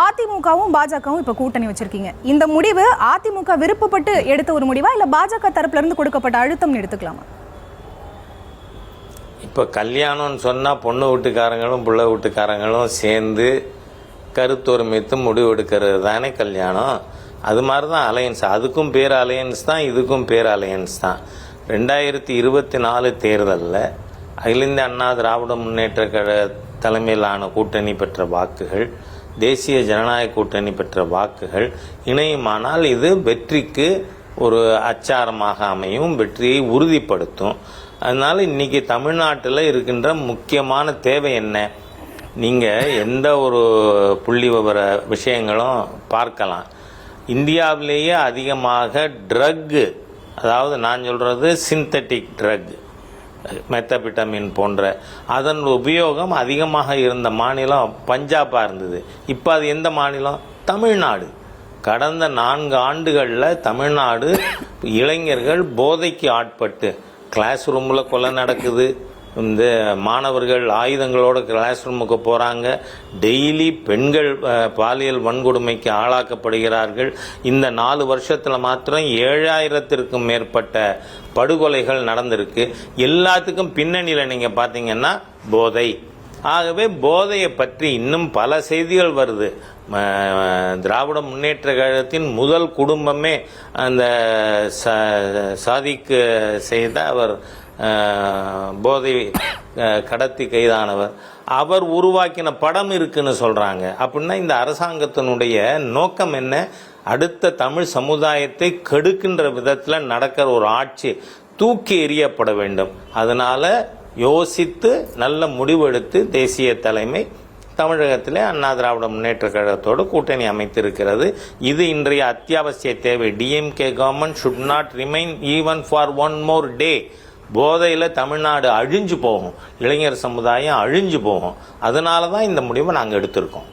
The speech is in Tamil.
அதிமுகவும் பாஜகவும் இப்ப கூட்டணி வச்சிருக்கீங்க. இந்த முடிவு அதிமுக விருப்பப்பட்டு எடுத்த ஒரு முடிவா இல்ல பாஜக தரப்புல இருந்து கொடுக்கப்பட்ட அழுத்தம் எடுத்துக்கலாமா? இப்ப கல்யாணம்னு சொன்னா பொண்ணு வீட்டுக்காரங்களும் பிள்ளை வீட்டுக்காரங்களும் சேர்ந்து கருத்தொருமித்து முடிவு எடுக்கிறது தானே கல்யாணம். அது மாதிரி தான் அலையன்ஸ். அதுக்கும் பேர் அலையன்ஸ் தான், இதுக்கும் பேர் அலையன்ஸ் தான். 2024 தேர்தலில் அகில இந்திய அண்ணா திராவிட முன்னேற்ற கழக தலைமையிலான கூட்டணி பெற்ற வாக்குகள், தேசிய ஜனநாயக கூட்டணி பெற்ற வாக்குகள் இணையுமானால் இது வெற்றிக்கு ஒரு அச்சாரமாக அமையும், வெற்றியை உறுதிப்படுத்தும். அதனால இன்னைக்கு தமிழ்நாட்டில் இருக்கின்ற முக்கியமான தேவை என்ன? நீங்கள் எந்த ஒரு புள்ளி விவர விஷயங்களும் பார்க்கலாம். இந்தியாவிலேயே அதிகமாக ட்ரக்கு, அதாவது நான் சொல்கிறது சிந்தட்டிக் ட்ரக், மெத்தபிட்டமின் போன்ற அதன் உபயோகம் அதிகமாக இருந்த மாநிலம் பஞ்சாபாக இருந்தது. இப்போ அது எந்த மாநிலம்? தமிழ்நாடு. கடந்த 4 ஆண்டுகளில் தமிழ்நாடு இளைஞர்கள் போதைக்கு ஆட்பட்டு கிளாஸ் ரூமில் கொலை நடக்குது, இந்த மாணவர்கள் ஆயுதங்களோட கிளாஸ் ரூமுக்கு போகிறாங்க, டெய்லி பெண்கள் பாலியல் வன்கொடுமைக்கு ஆளாக்கப்படுகிறார்கள். இந்த 4 வருஷத்தில் மாத்திரம் 7000த்திற்கும் மேற்பட்ட படுகொலைகள் நடந்திருக்கு. எல்லாத்துக்கும் பின்னணியில் நீங்கள் பார்த்தீங்கன்னா போதை. ஆகவே போதையை பற்றி இன்னும் பல செய்திகள் வருது. திராவிட முன்னேற்ற கழகத்தின் முதல் குடும்பமே அந்த சாதிக்கு செய்த அவர் போதை கடத்தி கைதானவர், அவர் உருவாக்கின படம் இருக்குன்னு சொல்றாங்க. அப்படின்னா இந்த அரசாங்கத்தினுடைய நோக்கம் என்ன? அடுத்த தமிழ் சமுதாயத்தை கெடுக்கின்ற விதத்தில் நடக்கிற ஒரு ஆட்சி தூக்கி எறியப்பட வேண்டும். அதனால யோசித்து நல்ல முடிவெடுத்து தேசிய தலைமை தமிழகத்திலே அண்ணா திராவிட முன்னேற்ற கழகத்தோடு கூட்டணி அமைத்திருக்கிறது. இது இன்றைய அத்தியாவசிய தேவை. DMK government should not remain even for one more day. போதையில் தமிழ்நாடு அழிஞ்சு போகும், இளைஞர் சமுதாயம் அழிஞ்சு போகும். அதனால தான் இந்த முடிவை நாங்கள் எடுத்திருக்கோம்.